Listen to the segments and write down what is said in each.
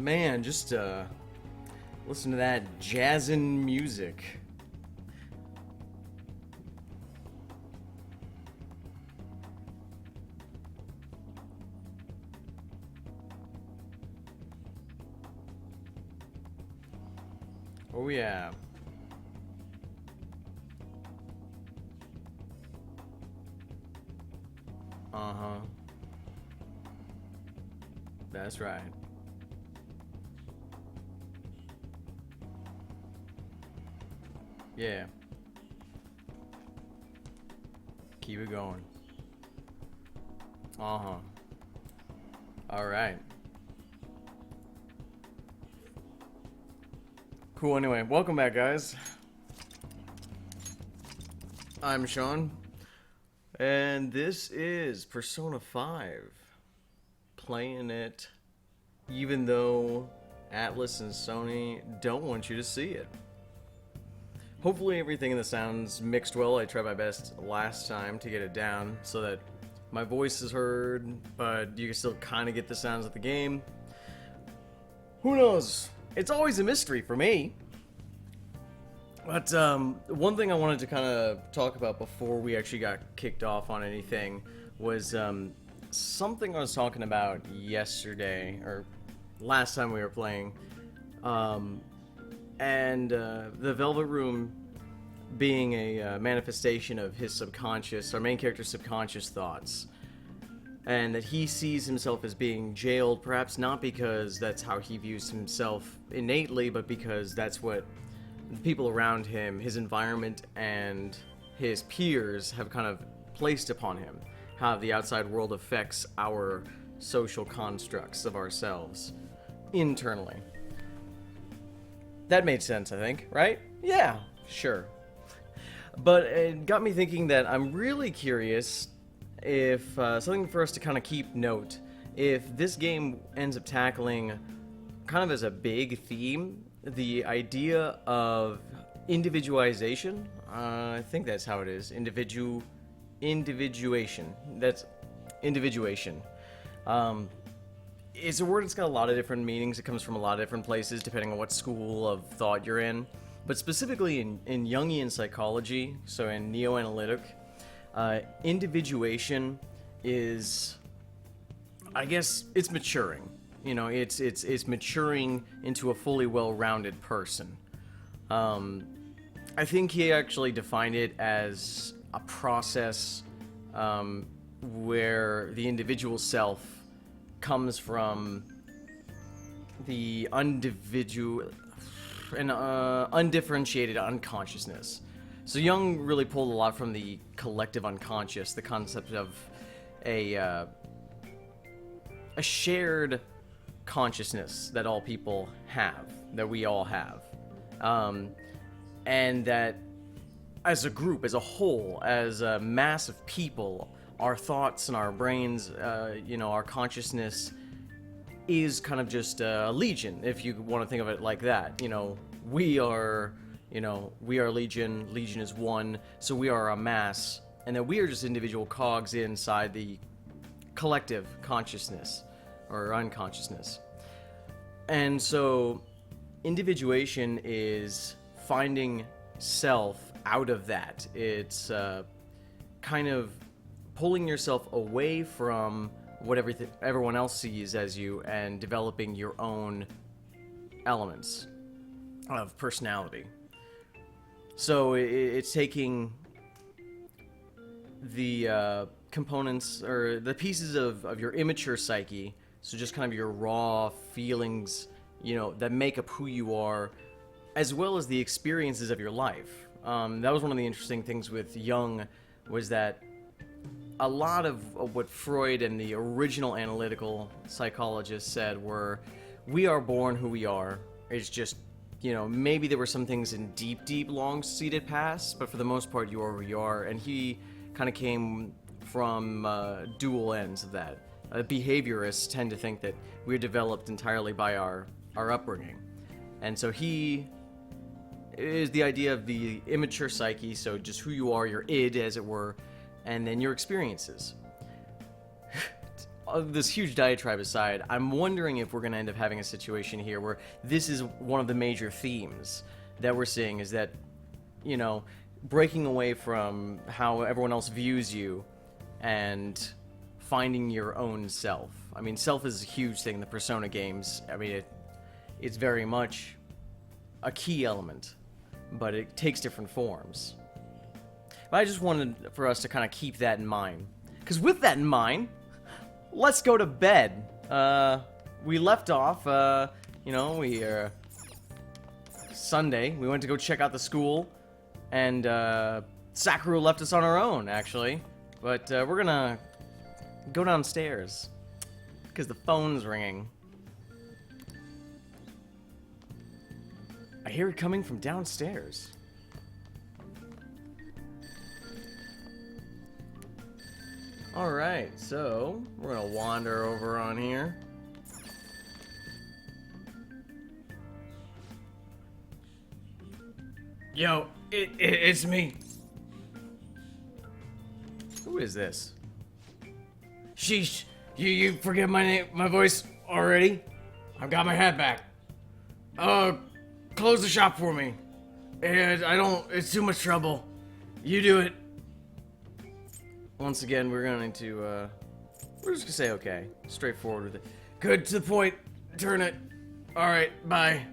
Man, just listen to that jazzin' music. Oh yeah. Uh-huh. That's right. Yeah. Keep it going. Uh-huh. All right. Cool. Anyway, welcome back, guys. I'm Sean, and this is Persona 5. Playing it even though Atlas and Sony don't want you to see it. Hopefully everything in the sound's mixed well. I tried my best last time to get it down so that my voice is heard, but you can still kind of get the sounds of the game. Who knows? It's always a mystery for me. But one thing I wanted to kind of talk about before we actually got kicked off on anything was something I was talking about yesterday, or last time we were playing, and the Velvet Room being a manifestation of his subconscious, our main character's subconscious thoughts, and that he sees himself as being jailed, perhaps not because that's how he views himself innately, but because that's what the people around him, his environment, and his peers have kind of placed upon him. How the outside world affects our social constructs of ourselves internally. That made sense, I think, right? Yeah, sure. But it got me thinking that I'm really curious if something for us to kind of keep note, if this game ends up tackling kind of as a big theme the idea of individualization. I think that's how it is. Individuation. That's individuation. It's a word that's got a lot of different meanings. It comes from a lot of different places depending on what school of thought you're in. But specifically in Jungian psychology, so in neo-analytic, individuation is, I guess, it's maturing. You know, it's maturing into a fully well-rounded person. I think he actually defined it as a process where the individual self comes from the undifferentiated unconsciousness. So Jung really pulled a lot from the collective unconscious, the concept of a shared consciousness that all people have, that we all have, and that as a group, as a whole, as a mass of people, our thoughts and our brains, our consciousness is kind of just a legion, if you want to think of it like that. We are legion. Legion is one, so we are a mass, and that we are just individual cogs inside the collective consciousness or unconsciousness. And so individuation is finding self out of that. It's kind of pulling yourself away from what everyone else sees as you and developing your own elements of personality. So it's taking the components or the pieces of your immature psyche, so just kind of your raw feelings, that make up who you are, as well as the experiences of your life. That was one of the interesting things with Jung, was that a lot of what Freud and the original analytical psychologists said were, we are born who we are. It's just, maybe there were some things in deep, long-seated past, but for the most part, you are who you are. And he kind of came from dual ends of that. Behaviorists tend to think that we're developed entirely by our upbringing. And so he is the idea of the immature psyche, so just who you are, your id, as it were, and then your experiences. this huge diatribe aside, I'm wondering if we're going to end up having a situation here where this is one of the major themes that we're seeing, is that, you know, breaking away from how everyone else views you and finding your own self. I mean, self is a huge thing in the Persona games. I mean, it's very much a key element, but it takes different forms. But I just wanted for us to kind of keep that in mind. Because with that in mind, let's go to bed. We left off, you know, Sunday, we went to go check out the school, and Sakura left us on our own, actually. But we're gonna go downstairs, because the phone's ringing. I hear it coming from downstairs. Alright, so we're gonna wander over on here. Yo, it's me. Who is this? Sheesh, you forget my name, my voice already? I've got my hat back. Close the shop for me. And it's too much trouble. You do it. Once again, we're just gonna say okay. Straightforward with it. Good, to the point. Turn it. Alright, bye.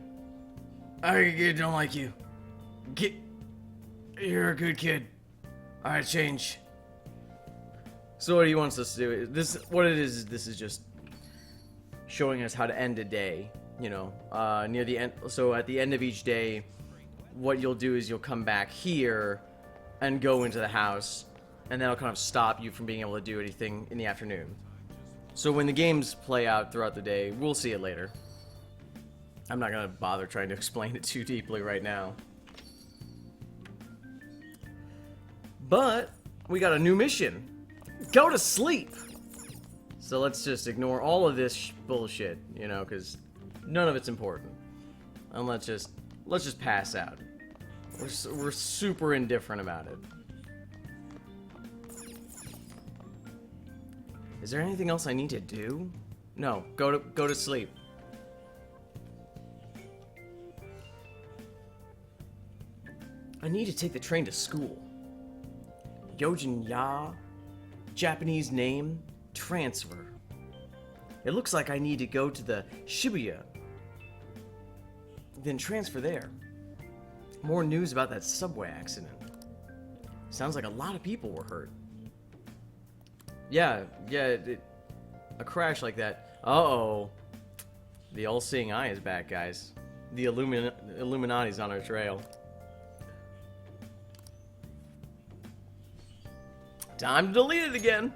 I don't like you. You're a good kid. Alright, change. So what he wants us to do, this is just showing us how to end a day, you know, near the end. So at the end of each day, what you'll do is you'll come back here and go into the house, and that'll kind of stop you from being able to do anything in the afternoon. So when the games play out throughout the day, we'll see it later. I'm not gonna bother trying to explain it too deeply right now. But we got a new mission. Go to sleep. So let's just ignore all of this bullshit, you know, because none of it's important. And let's just pass out. We're super indifferent about it. Is there anything else I need to do? No, go to sleep. I need to take the train to school. Yojin Ya, Japanese name, transfer. It looks like I need to go to the Shibuya, then transfer there. More news about that subway accident. Sounds like a lot of people were hurt. Yeah, a crash like that. Uh-oh. The all-seeing eye is back, guys. The Illuminati's on our trail. Time to delete it again.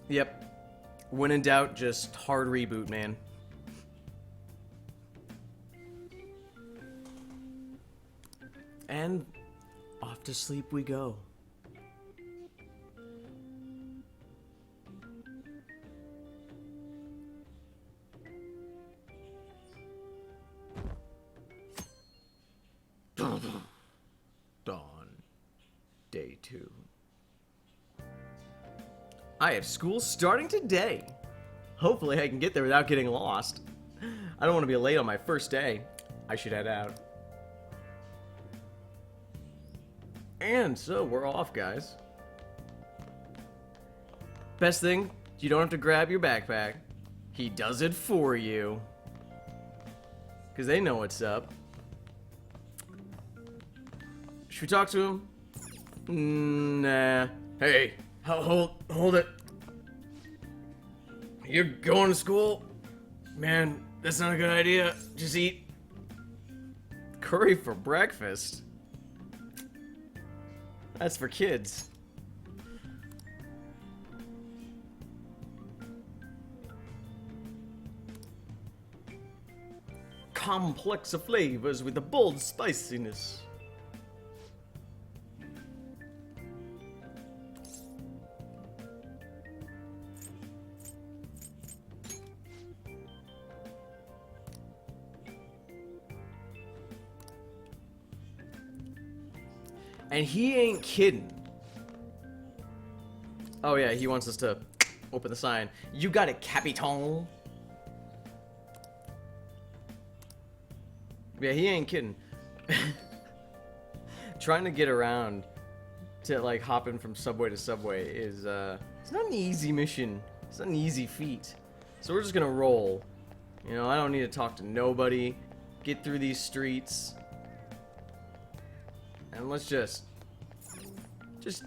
Yep. When in doubt, just hard reboot, man. And off to sleep we go. Dawn. Day 2. I have school starting today. Hopefully I can get there without getting lost. I don't want to be late on my first day. I should head out. And so we're off, guys. Best thing, you don't have to grab your backpack. He does it for you. Because they know what's up. Should we talk to him? Nah. Hey, hold it. You're going to school? Man, that's not a good idea. Just eat curry for breakfast. That's for kids. Complex of flavors with a bold spiciness. And he ain't kidding. Oh yeah, he wants us to open the sign. You got it, Capitan. Yeah, he ain't kidding. Trying to get around to like hopping from subway to subway is it's not an easy mission. It's not an easy feat. So we're just gonna roll. You know, I don't need to talk to nobody. Get through these streets. And let's just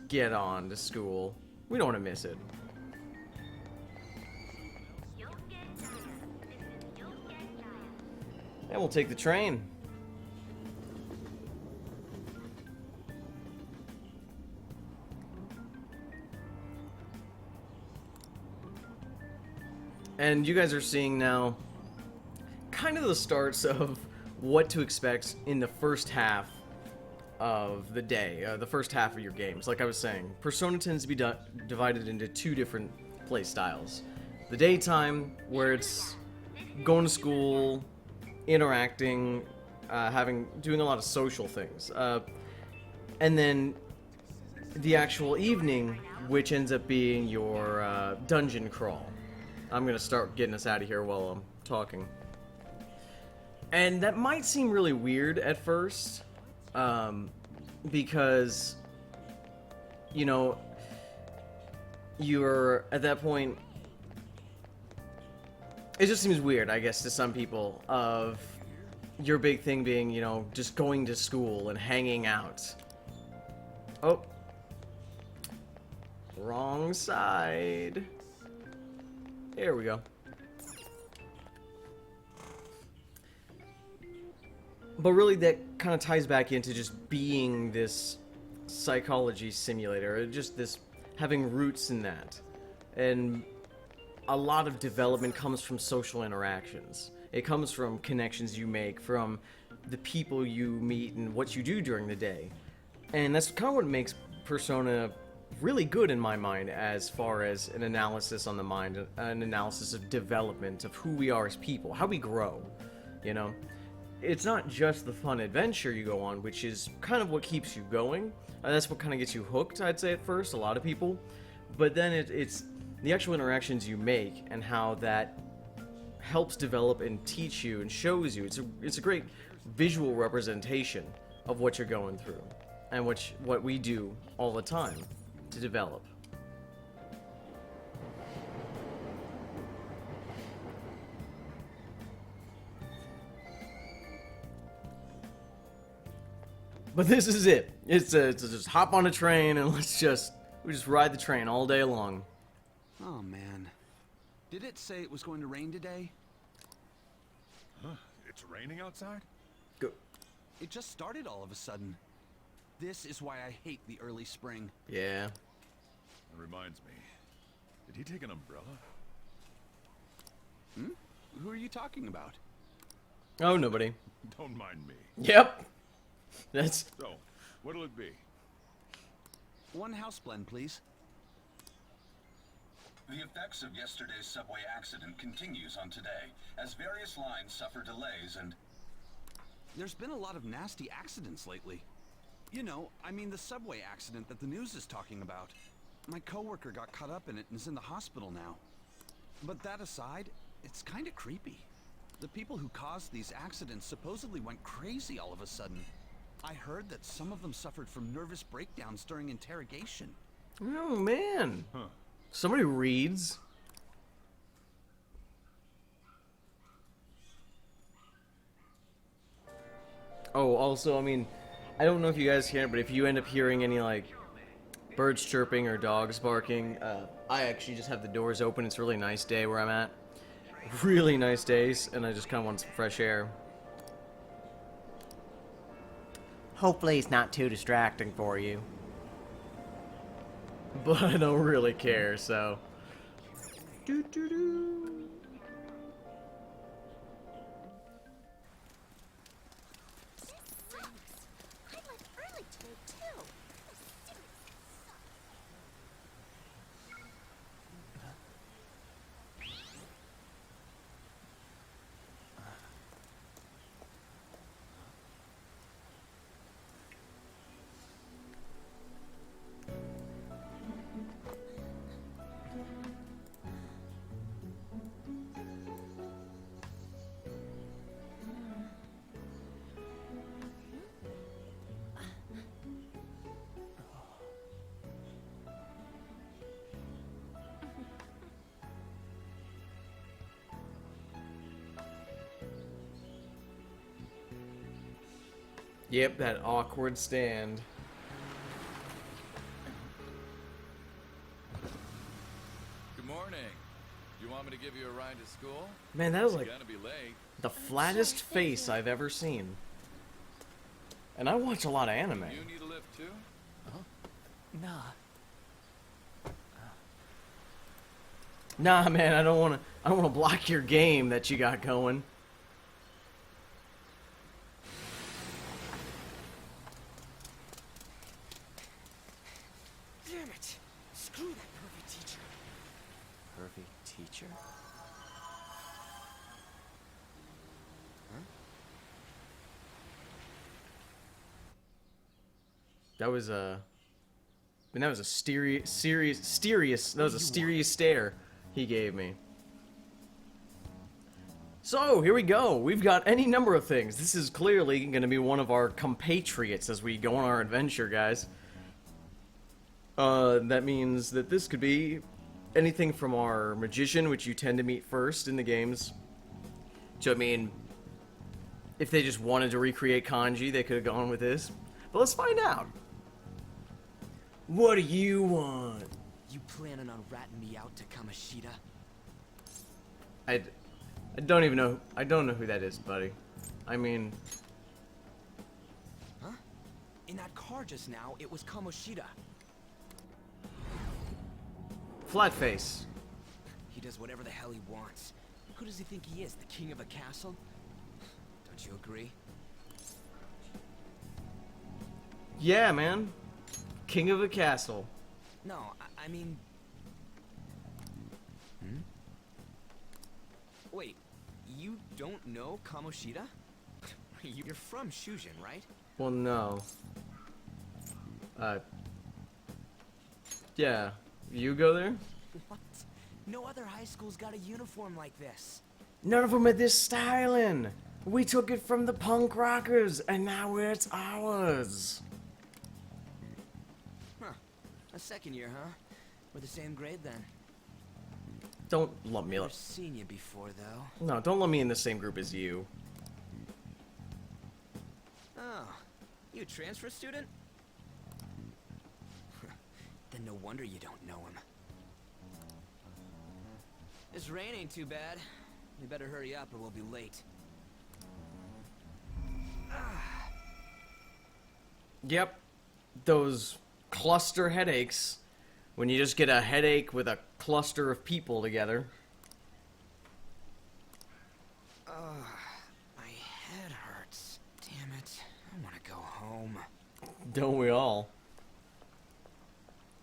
get on to school. We don't want to miss it. And we'll take the train. And you guys are seeing now kind of the starts of what to expect in the first half of the day, the first half of your games. Like I was saying, Persona tends to be divided into two different play styles. The daytime, where it's going to school, interacting, doing a lot of social things. And then the actual evening, which ends up being your dungeon crawl. I'm gonna start getting us out of here while I'm talking. And that might seem really weird at first, because, you know, you're at that point, it just seems weird, I guess, to some people, of your big thing being, you know, just going to school and hanging out. Oh. Wrong side. There we go. But really that kind of ties back into just being this psychology simulator, or just this having roots in that. And a lot of development comes from social interactions. It comes from connections you make, from the people you meet and what you do during the day. And that's kind of what makes Persona really good in my mind, as far as an analysis on the mind, an analysis of development, of who we are as people, how we grow, you know? It's not just the fun adventure you go on, which is kind of what keeps you going. That's what kind of gets you hooked, I'd say, at first, a lot of people. But then it's the actual interactions you make and how that helps develop and teach you and shows you. It's a great visual representation of what you're going through and what we do all the time to develop. But this is it. It's to just hop on a train and we just ride the train all day long. Oh man. Did it say it was going to rain today? Huh? It's raining outside? Go. It just started all of a sudden. This is why I hate the early spring. Yeah. That reminds me. Did he take an umbrella? Hmm? Who are you talking about? Oh, nobody. Don't mind me. Yep. That's... So, what'll it be? One house blend, please. The effects of yesterday's subway accident continues on today, as various lines suffer delays and... There's been a lot of nasty accidents lately. You know, I mean the subway accident that the news is talking about. My coworker got caught up in it and is in the hospital now. But that aside, it's kinda creepy. The people who caused these accidents supposedly went crazy all of a sudden. I heard that some of them suffered from nervous breakdowns during interrogation. Oh, man. Huh. Somebody reads. Oh, also, I mean, I don't know if you guys hear it, but if you end up hearing any, like, birds chirping or dogs barking, I actually just have the doors open. It's a really nice day where I'm at. Really nice days, and I just kind of want some fresh air. Hopefully it's not too distracting for you. But I don't really care, so... Doo-doo-doo. Yep, that awkward stand. Good morning. You want me to give you a ride to school? Man, that was like You're gonna be late. the flattest face I've ever seen. And I watch a lot of anime. You need a lift too? Nah. Nah, man, I don't want to block your game that you got going. Damn it! Screw that pervy teacher. Pervy teacher? That was a serious stare he gave me. So, here we go. We've got any number of things. This is clearly going to be one of our compatriots as we go on our adventure, guys. That means that this could be anything from our magician, which you tend to meet first in the games. So, I mean, if they just wanted to recreate kanji, they could have gone with this. But let's find out. What do you want? You planning on ratting me out to Kamoshida? I don't even know. I don't know who that is, buddy. I mean, Huh? In that car just now, it was Kamoshida. flat face. He does whatever the hell he wants. Who does he think he is, the king of a castle? Don't you agree? Yeah, man. King of a castle. No, I mean... Wait, you don't know Kamoshida? You're from Shujin, right? Well, no. Yeah. You go there? What? No other high school's got a uniform like this. None of them are this styling. We took it from the punk rockers, and now it's ours. Huh. A second year, huh? We're the same grade then. Don't lump me Never up. seen you before, though. No, don't lump me in the same group as you. Oh, you a transfer student? Then no wonder you don't know him. This rain ain't too bad. We better hurry up or we'll be late. Yep. Those cluster headaches. When you just get a headache with a cluster of people together. My head hurts. Damn it. I want to go home. Don't we all?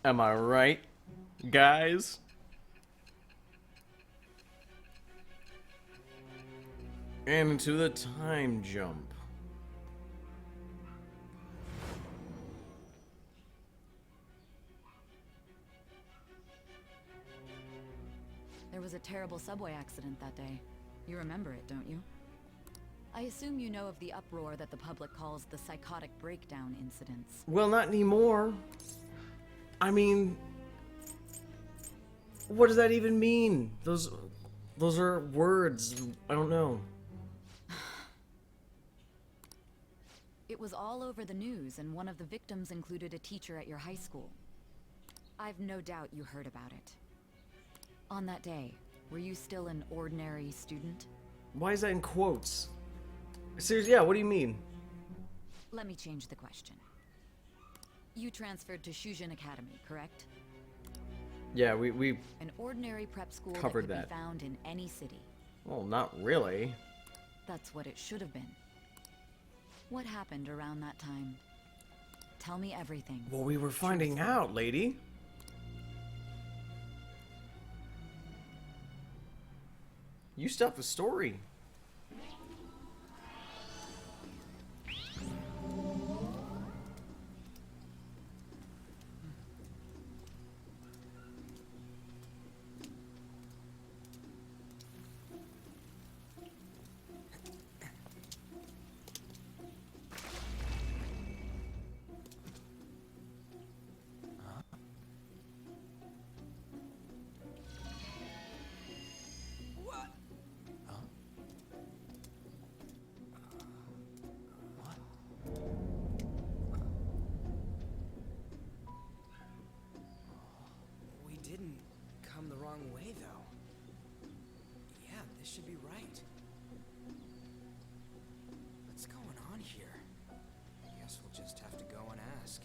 Am I right, guys? And into the time jump. There was a terrible subway accident that day. You remember it, don't you? I assume you know of the uproar that the public calls the psychotic breakdown incidents. Well, not anymore. I mean, what does that even mean? Those are words. I don't know. It was all over the news, and one of the victims included a teacher at your high school. I've no doubt you heard about it. On that day, were you still an ordinary student? Why is that in quotes? Seriously, yeah, what do you mean? Let me change the question. You transferred to Shujin Academy, correct? Yeah, we An ordinary prep school Covered that that. could be found in any city. well, not really. That's what it should have been. What happened around that time? Tell me everything. Well, we were finding out, lady. You still have a story. wrong way, though. Yeah, this should be right. What's going on here? Guess we'll just have to go and ask.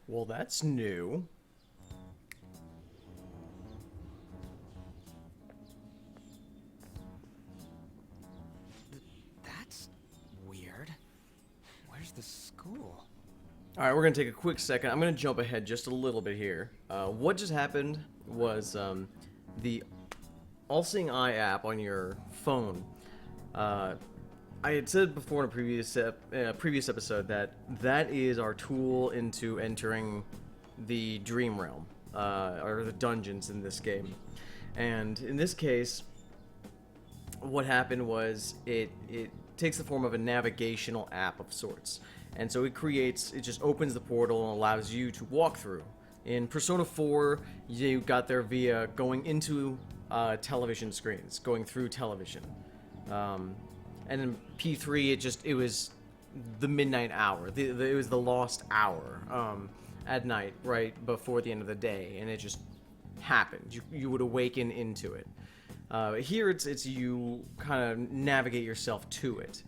Well, that's new. That's weird. Where's the school? All right, we're gonna take a quick second. I'm gonna jump ahead just a little bit here. What just happened was the All-Seeing Eye app on your phone. I had said before in a previous episode that that is our tool into entering the dream realm, or the dungeons in this game. And in this case, what happened was it takes the form of a navigational app of sorts. And so it just opens the portal and allows you to walk through. In Persona 4, you got there via going into television screens, going through television. And in P3, it was the midnight hour. It was the lost hour at night, right before the end of the day, and it just happened. You would awaken into it. Here, it's you kind of navigate yourself to it.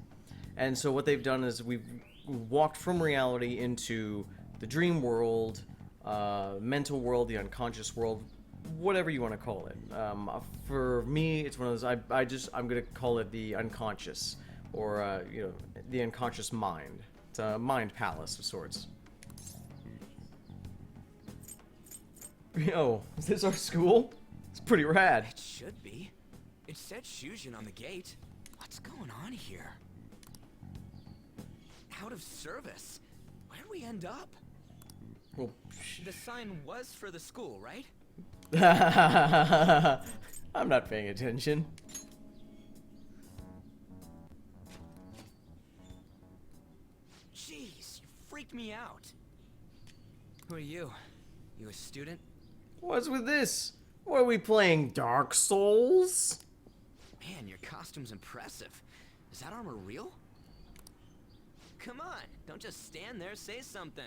And so what they've done is we've walked from reality into the dream world, mental world, the unconscious world, whatever you want to call it. For me, it's one of those. I'm gonna call it the unconscious, or the unconscious mind. It's a mind palace of sorts. Yo, is this our school? It's pretty rad. It should be. It said Shujin on the gate. What's going on here? Out of service. Where'd we end up? Well, The sign was for the school, right? I'm not paying attention. Jeez, you freaked me out. Who are you? You a student? What's with this? What are we playing, Dark Souls? Man, your costume's impressive. Is that armor real? Come on, don't just stand there, say something.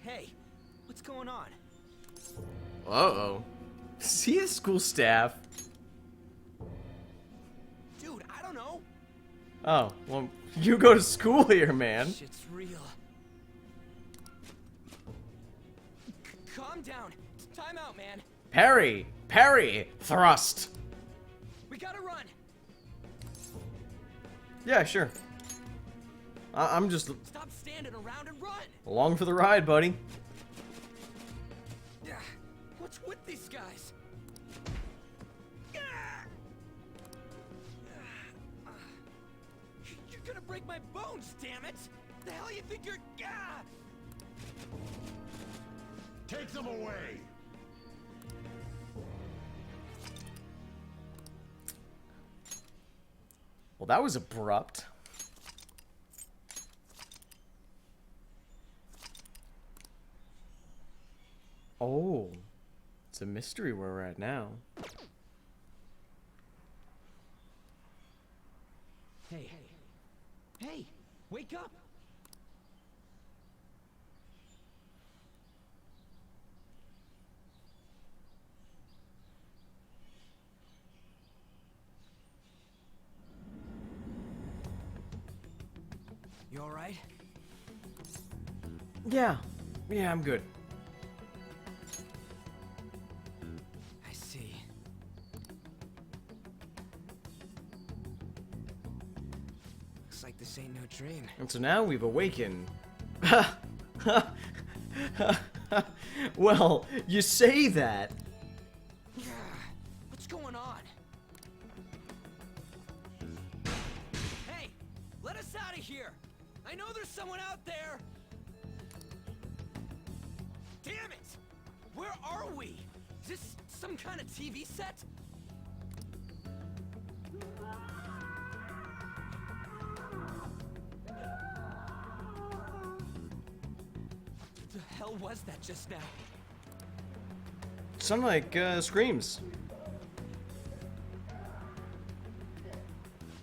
Hey, what's going on? Uh-oh. See the school staff. Dude, I don't know. Oh, well, you go to school here, man. Shit's real. Calm down. Time out, man. Parry! Parry! Thrust! We gotta run. Yeah, sure. I'm just Stop standing around and run. along for the ride, buddy. Yeah. What's with these guys? You're gonna break my bones, damn it! The hell you think you're? Take them away! Well, that was abrupt. Oh, it's a mystery where we're at now. Hey, wake up! You alright? Yeah, I'm good. I see. Looks like this ain't no dream. And so now we've awakened. Well, you say that. What's going on? Hey, let us out of here! I know there's someone out there! Damn it! Where are we? Is this some kind of TV set? hell was that just now? Sound like screams.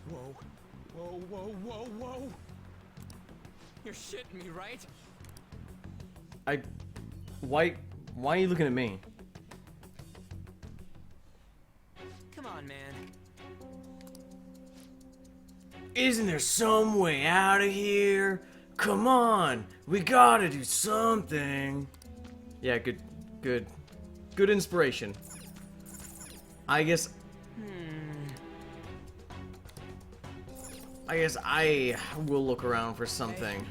Whoa. Whoa, whoa, whoa, whoa. You're shitting me, right? Why are you looking at me? Come on, man. Isn't there some way out of here? Come on, we gotta do something. Yeah, good inspiration. I guess I will look around for something.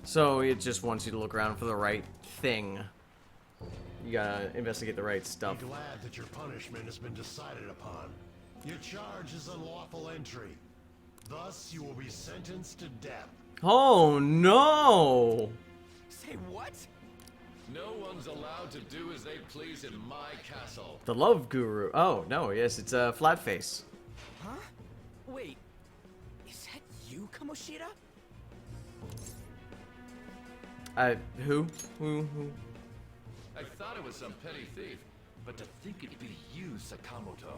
So it just wants you to look around for the right thing. You gotta investigate the right stuff. Be glad that your punishment has been decided upon. Your charge is unlawful entry. Thus, you will be sentenced to death. Oh no! Say what? No one's allowed to do as they please in my castle. The love guru. Oh no, yes, it's a Flatface. Huh? Wait. Is that you, Kamoshida? Who? I thought it was some petty thief, but to think it'd be you, Sakamoto.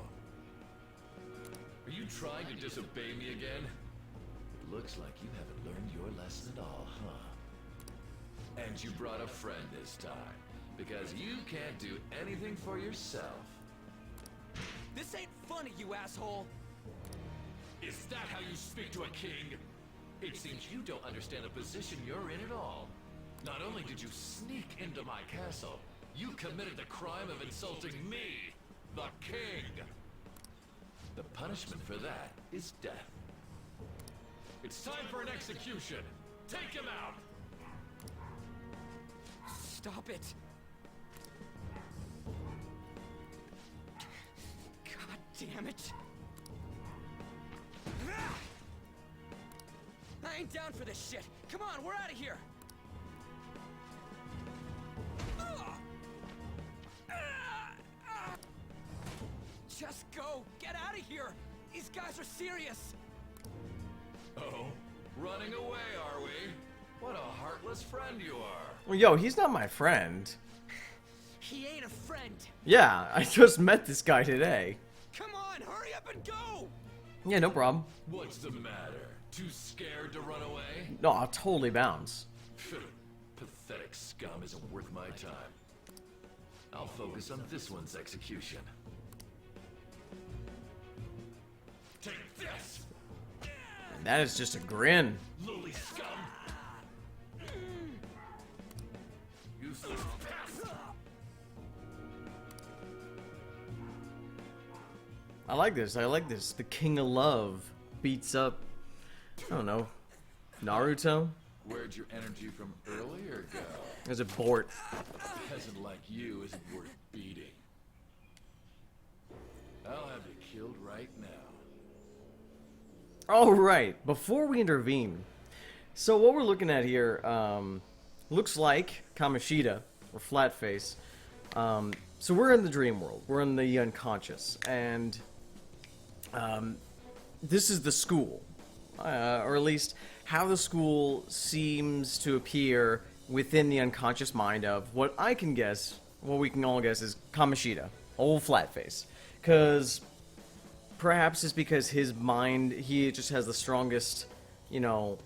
Are you trying to disobey me again? It looks like you haven't learned your lesson at all, huh? And you brought a friend this time, because you can't do anything for yourself. This ain't funny, you asshole! Is that how you speak to a king? It seems you don't understand the position you're in at all. Not only did you sneak into my castle, you committed the crime of insulting me, the king. The punishment for that is death. It's time for an execution. Take him out! Stop it! God damn it! I ain't down for this shit! Come on, we're out of here! Just go! Get out of here! These guys are serious! Oh, running away, are we? What a heartless friend you are. Well, yo, he's not my friend. He ain't a friend! Yeah, I just met this guy today. Come on, hurry up and go! Yeah, no problem. What's the matter? Too scared to run away? No, I'll totally bounce. Pathetic scum isn't worth my time. I'll focus on this one's execution. Take this! And that is just a grin. Lowly scum! Useless pest! I like this. I like this. The King of Love beats up, I don't know, Naruto? Where'd your energy from earlier go? There's a Bort. A peasant like you isn't worth beating. I'll have you killed right now. Alright, before we intervene, so what we're looking at here, looks like Kamoshida, or Flatface. So we're in the dream world, we're in the unconscious, and this is the school, or at least how the school seems to appear within the unconscious mind of what I can guess, what we can all guess is Kamoshida, old Flatface, because perhaps it's because his mind, he just has the strongest, you know,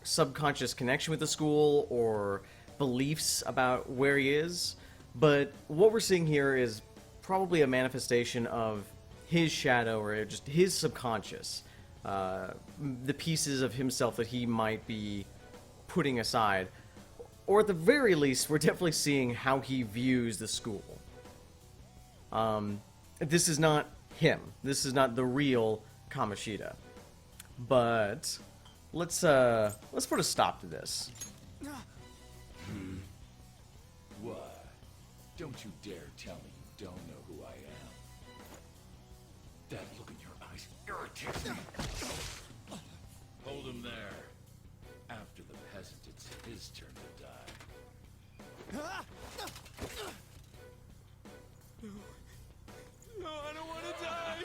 subconscious connection with the school or beliefs about where he is. But what we're seeing here is probably a manifestation of his shadow or just his subconscious. The pieces of himself that he might be putting aside. Or at the very least, we're definitely seeing how he views the school. This is not him. This is not the real Kamoshida. But let's put a stop to this. What? Don't you dare tell me you don't know who I am. That look in your eyes irritates me. Hold him there. After the peasant, it's his turn to die. No, I don't want to die!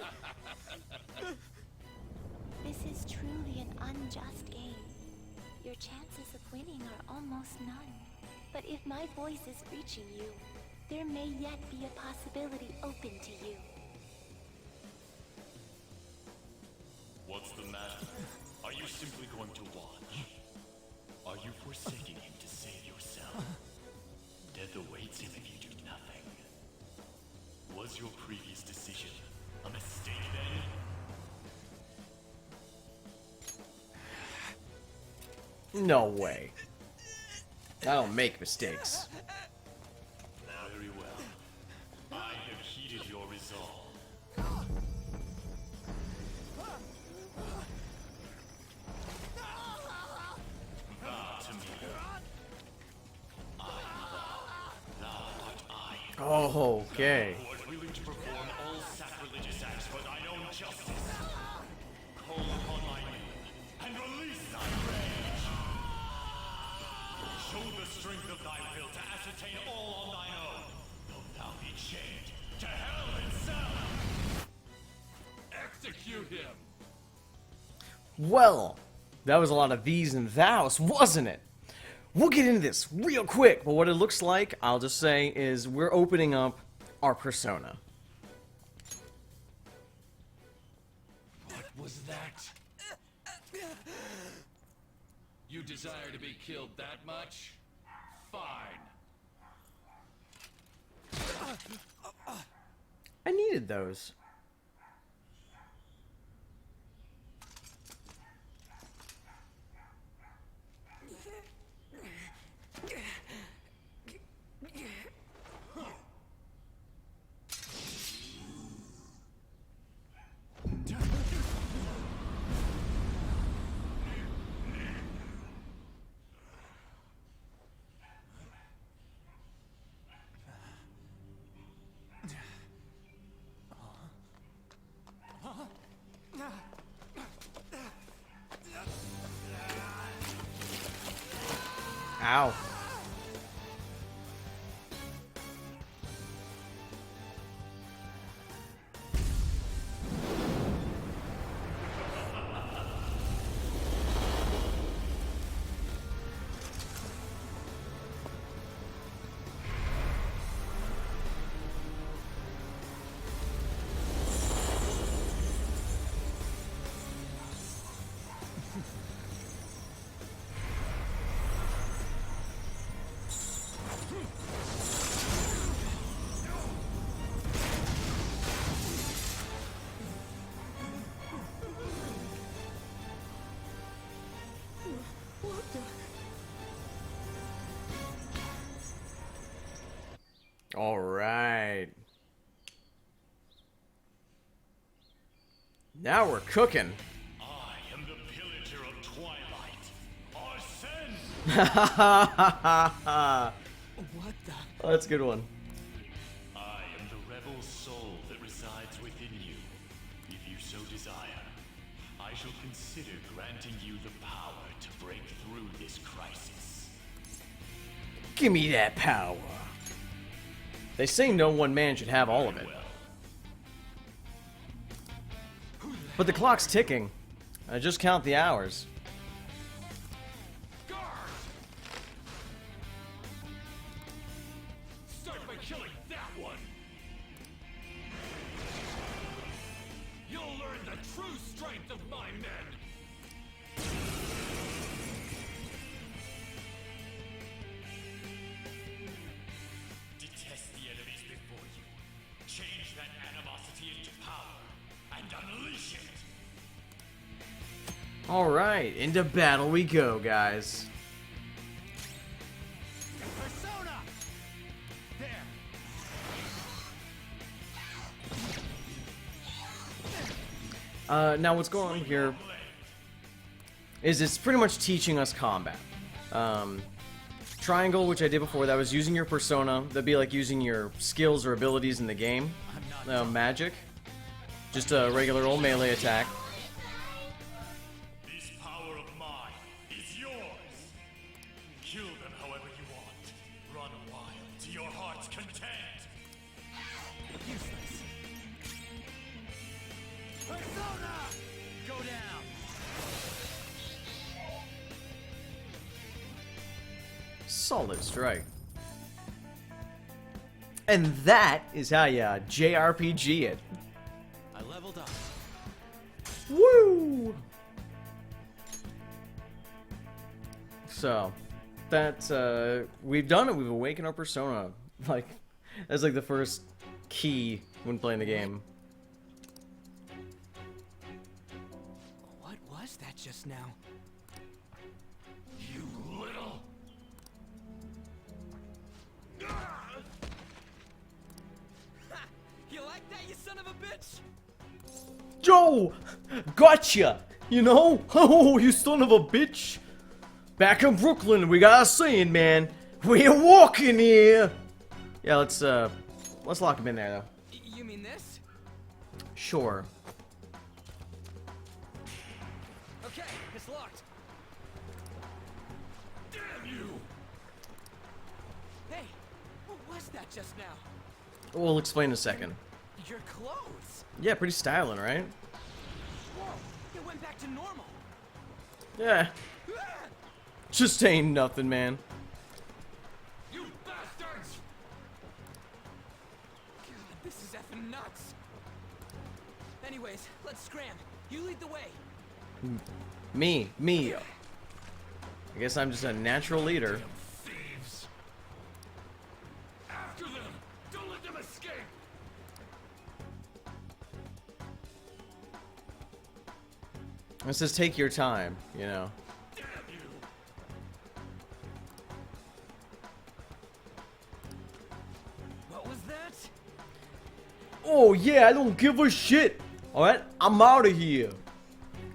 my voice is reaching you, there may yet be a possibility open to you. What's the matter? Are you simply going to watch? Are you forsaking him to save yourself? Death awaits him if you do nothing. Was your previous decision a mistake then? No way. I don't make mistakes. Very well. I have heeded your resolve. Vow to me. I am thou. Thou art I. Oh, okay. Who art willing to perform all sacrilegious acts for thine own justice. Call upon my name and release thy rage. Show the strength of thy will to ascertain all on thine own, though thou be chained to hell itself. Execute him! Well, that was a lot of these and thous, wasn't it? We'll get into this real quick, but what it looks like, I'll just say, is we're opening up our persona. What was that? You desire to be killed that much? Fine. I needed those. Ow. All right. Now we're cooking. I am the pillager of Twilight. Arsene! What the? Oh, that's a good one. I am the rebel soul that resides within you. If you so desire, I shall consider granting you the power to break through this crisis. Give me that power. They say no one man should have all of it. But the clock's ticking. I just count the hours. Guard! Start by killing that one! You'll learn the true strength of my men! Detest the enemies before you. Change that animosity into power and unleash it. Alright, into battle we go, guys. Persona! There! Now what's going on here is it's pretty much teaching us combat. Triangle, which I did before, that was using your persona. That'd be like using your skills or abilities in the game. Magic. Just a regular old melee attack. This power of mine is yours. Kill them however you want. Run wild to your heart's content. Useless. Persona! Go down! Solid strike. And that is how you JRPG it. I leveled up. Woo! So, that's, we've done it. We've awakened our persona. Like, that's like the first key when playing the game. What was that just now? You little... Ha! You like that, you son of a bitch? Joe! Gotcha! You know? Oh, you son of a bitch! Back in Brooklyn, we got a saying, man. We're walking here! Yeah, let's lock him in there, though. You mean this? Sure. Okay, it's locked. Damn you! Hey, what was that just now? We'll explain in a second. Your clothes. Yeah, pretty styling, right? Whoa, it went back to normal. Yeah. Ah! Just ain't nothing, man. You bastards! God, this is effing nuts. Anyways, let's scram. You lead the way. Me. I guess I'm just a natural leader. Thieves! After them! Don't let them escape! It says take your time, you know. Damn you! What was that? Oh yeah, I don't give a shit. Alright, I'm out of here.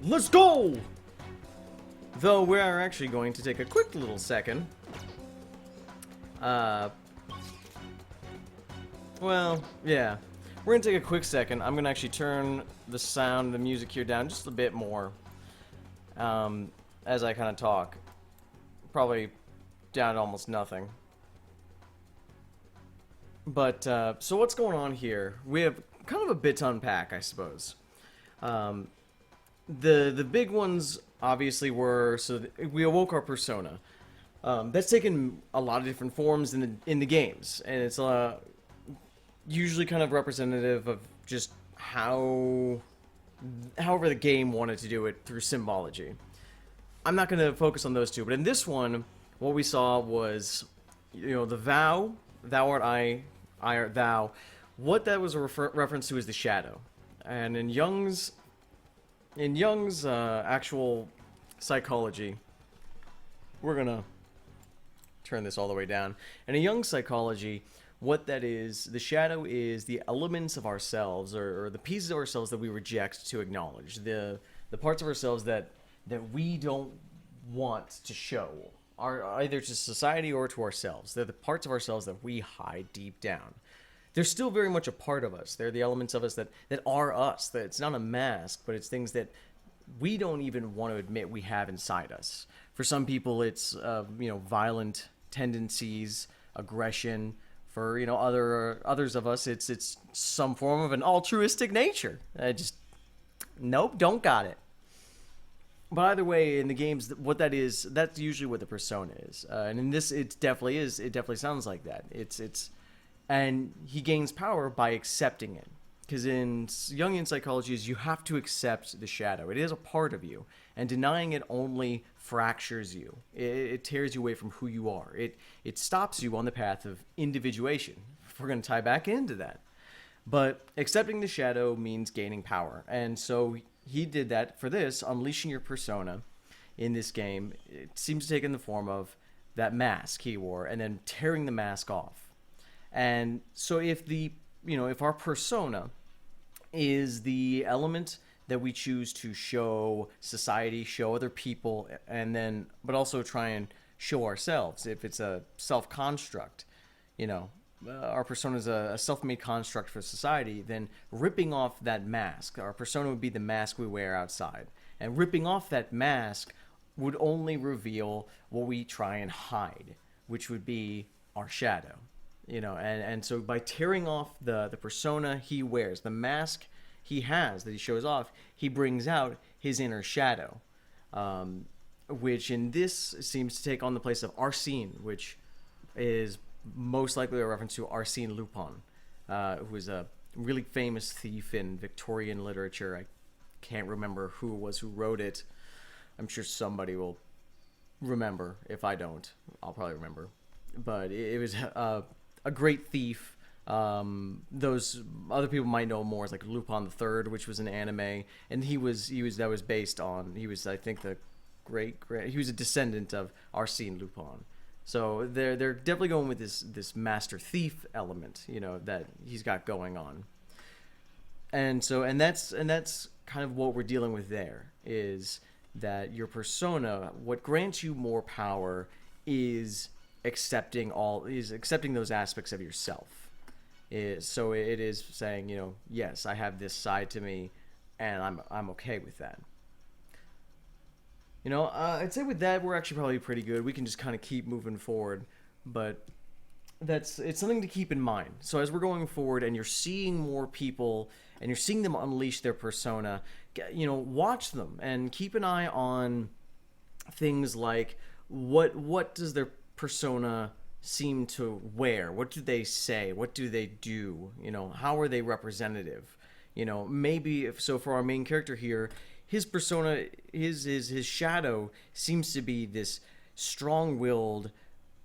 Let's go! Though we are actually going to take a quick little second. Well, yeah. We're gonna take a quick second. I'm gonna actually turn the sound, the music here down just a bit more. As I kind of talk. Probably down to almost nothing. But, so what's going on here? We have kind of a bit to unpack, I suppose. The big ones, obviously, were, so we awoke our persona. That's taken a lot of different forms in the games, and it's usually kind of representative of just however the game wanted to do it through symbology. I'm not going to focus on those two, but in this one, what we saw was, you know, the vow, thou art I art thou. What that was a reference to is the shadow. And in Jung's actual psychology, we're going to turn this all the way down. And in Jung's psychology, what that is, the shadow is the elements of ourselves, or the pieces of ourselves that we reject to acknowledge, the parts of ourselves that we don't want to show, are either to society or to ourselves. They're the parts of ourselves that we hide deep down. They're still very much a part of us. They're the elements of us that are us. That it's not a mask, but it's things that we don't even want to admit we have inside us. For some people, it's violent tendencies, aggression. For others of us, it's some form of an altruistic nature. Nope, don't got it. But either way, in the games, what that is, that's usually what the persona is. And in this, it definitely is. It definitely sounds like that. And he gains power by accepting it. Because in Jungian psychology, you have to accept the shadow. It is a part of you. And denying it only fractures you. It tears you away from who you are. It stops you on the path of individuation. If we're going to tie back into that. But accepting the shadow means gaining power. And so he did that for this, unleashing your persona in this game. It seems to take in the form of that mask he wore and then tearing the mask off. And so if our persona is the element that we choose to show society, show other people, but also try and show ourselves, if it's a self-construct, our persona is a self-made construct for society, then ripping off that mask, our persona would be the mask we wear outside. And ripping off that mask would only reveal what we try and hide, which would be our shadow. And so by tearing off the persona he wears, the mask he has that he shows off, he brings out his inner shadow, which in this seems to take on the place of Arsene, which is most likely a reference to Arsène Lupin, who was a really famous thief in Victorian literature. I can't remember who it was who wrote it. I'm sure somebody will remember. If I don't, I'll probably remember. But it was a great thief. Those other people might know more, as like Lupin the Third, which was an anime, and he was based on, he was, I think, the he was a descendant of Arsène Lupin. So they're definitely going with this master thief element, you know, that he's got going on. And that's kind of what we're dealing with there, is that your persona, what grants you more power is accepting those aspects of yourself. So it is saying, you know, yes, I have this side to me, and I'm okay with that. You know, I'd say with that, we're actually probably pretty good. We can just kind of keep moving forward, but it's something to keep in mind. So as we're going forward and you're seeing more people and you're seeing them unleash their persona, you know, watch them and keep an eye on things like what does their persona seem to wear? What do they say? What do they do? You know, how are they representative? You know, maybe so for our main character here, his persona, his shadow seems to be this strong-willed,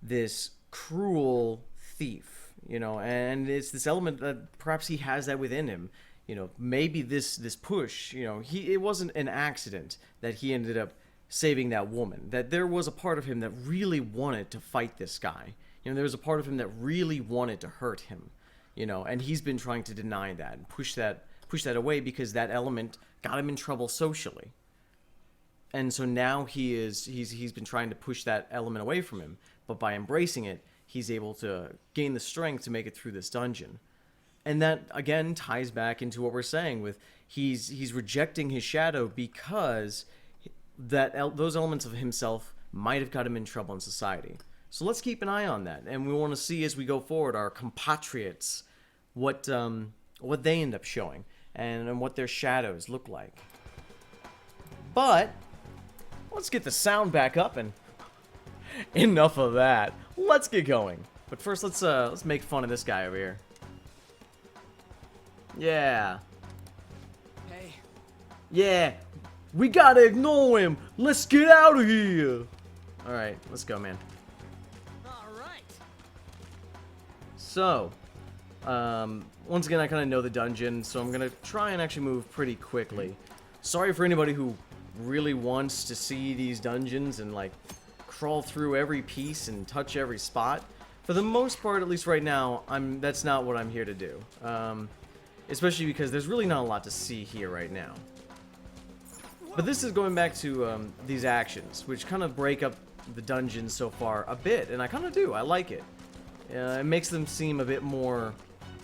this cruel thief, you know, and it's this element that perhaps he has that within him. You know, maybe this push, you know, it wasn't an accident that he ended up saving that woman, that there was a part of him that really wanted to fight this guy. You know, there was a part of him that really wanted to hurt him, you know, and he's been trying to deny that and push that away because that element got him in trouble socially. And so now he's been trying to push that element away from him, but by embracing it, he's able to gain the strength to make it through this dungeon. And that again ties back into what we're saying with he's rejecting his shadow because those elements of himself might have got him in trouble in society. So let's keep an eye on that, and we want to see as we go forward our compatriots what they end up showing and what their shadows look like. But let's get the sound back up, and enough of that. Let's get going. But first, let's make fun of this guy over here. Yeah. Hey. Yeah. We gotta ignore him. Let's get out of here. All right, let's go, man. All right. So, once again, I kind of know the dungeon, so I'm gonna try and actually move pretty quickly. Sorry for anybody who really wants to see these dungeons and like crawl through every piece and touch every spot. For the most part, at least right now, that's not what I'm here to do. Especially because there's really not a lot to see here right now. But this is going back to these actions, which kind of break up the dungeons so far a bit, and I kind of do. I like it. It makes them seem a bit more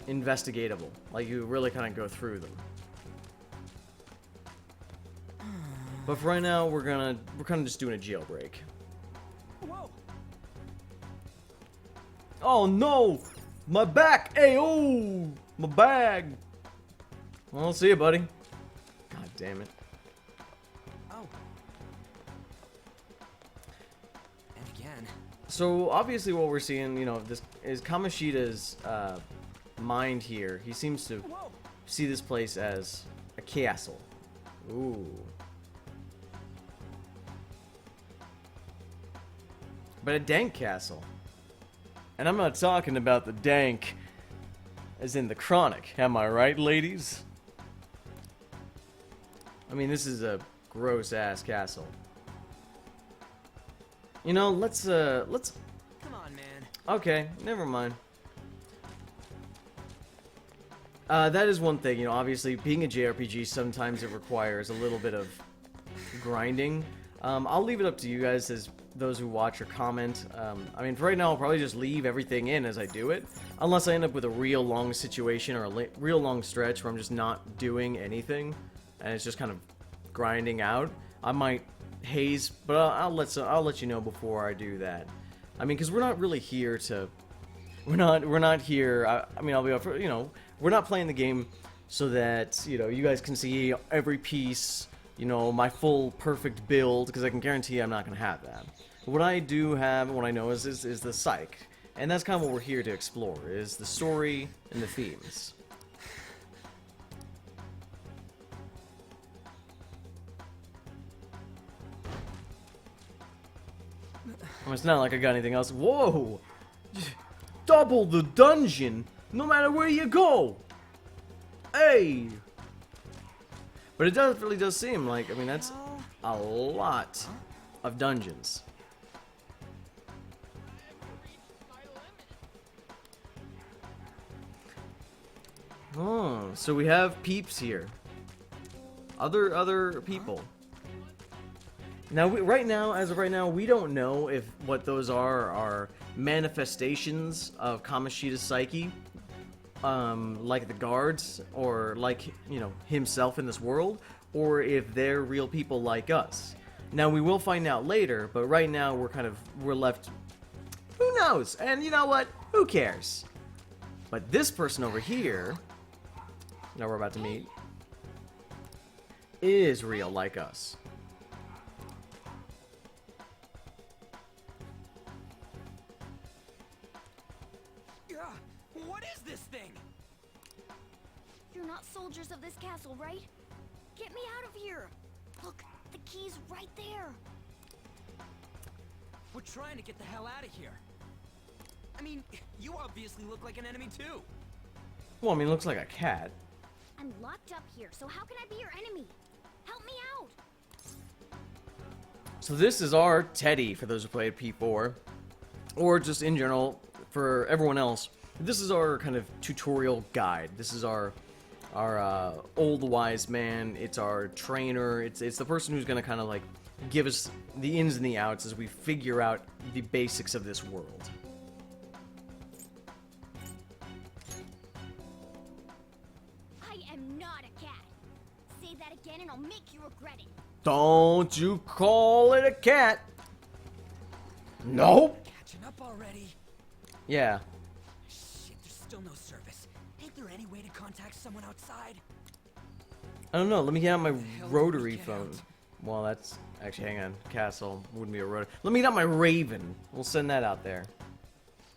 investigatable, like you really kind of go through them. But for right now, we're kind of just doing a jailbreak. Whoa. Oh no! My back! Hey, oh! My bag! Well, see you, buddy. God damn it. Oh. And again. So, obviously what we're seeing, you know, this is Kamoshida's mind here. He seems to see this place as a castle. Ooh. But a dank castle. And I'm not talking about the dank as in the chronic. Am I right, ladies? I mean, this is a gross-ass castle. You know, let's... Come on, man. Okay, never mind. That is one thing, you know, obviously, being a JRPG, sometimes it requires a little bit of grinding. I'll leave it up to you guys as those who watch or comment. I mean, for right now, I'll probably just leave everything in as I do it, unless I end up with a real long situation or a real long stretch where I'm just not doing anything, and it's just kind of grinding out. I might haze, but I'll let you know before I do that. I mean, because we're not really here to... We're not here... I mean, I'll be up for, you know, we're not playing the game so that, you know, you guys can see every piece, you know, my full perfect build, because I can guarantee I'm not going to have that. But what I do have, and what I know is the psych. And that's kind of what we're here to explore, is the story and the themes. Well, it's not like I got anything else. Whoa! Double the dungeon, no matter where you go! Hey! But it really does seem like, I mean, that's a lot of dungeons. Oh, so we have peeps here. Other people. Now, as of right now, we don't know if what those are manifestations of Kamoshida's psyche, like the guards, or like, you know, himself in this world, or if they're real people like us. Now, we will find out later, but right now we're left, who knows? And you know what? Who cares? But this person over here, that we're about to meet, is real like us. What is this thing? You're not soldiers of this castle, right? Get me out of here! Look, the key's right there! We're trying to get the hell out of here. I mean, you obviously look like an enemy too. Well, I mean, it looks like a cat. I'm locked up here, so how can I be your enemy? Help me out! So this is our Teddy, for those who played P4. Or just in general, for everyone else. This is our kind of tutorial guide. This is our old wise man. It's our trainer. It's the person who's gonna kind of like give us the ins and the outs as we figure out the basics of this world. I am not a cat. Say that again and I'll make you regret it. Don't you call it a cat? Nope. Catching up already. Yeah. Shit, there's still no service. Ain't there any way to contact someone outside? I don't know. Let me get out my hell do we rotary get phone. out? Well, that's actually, hang on. Castle wouldn't be a rotary. Let me get out my Raven. We'll send that out there.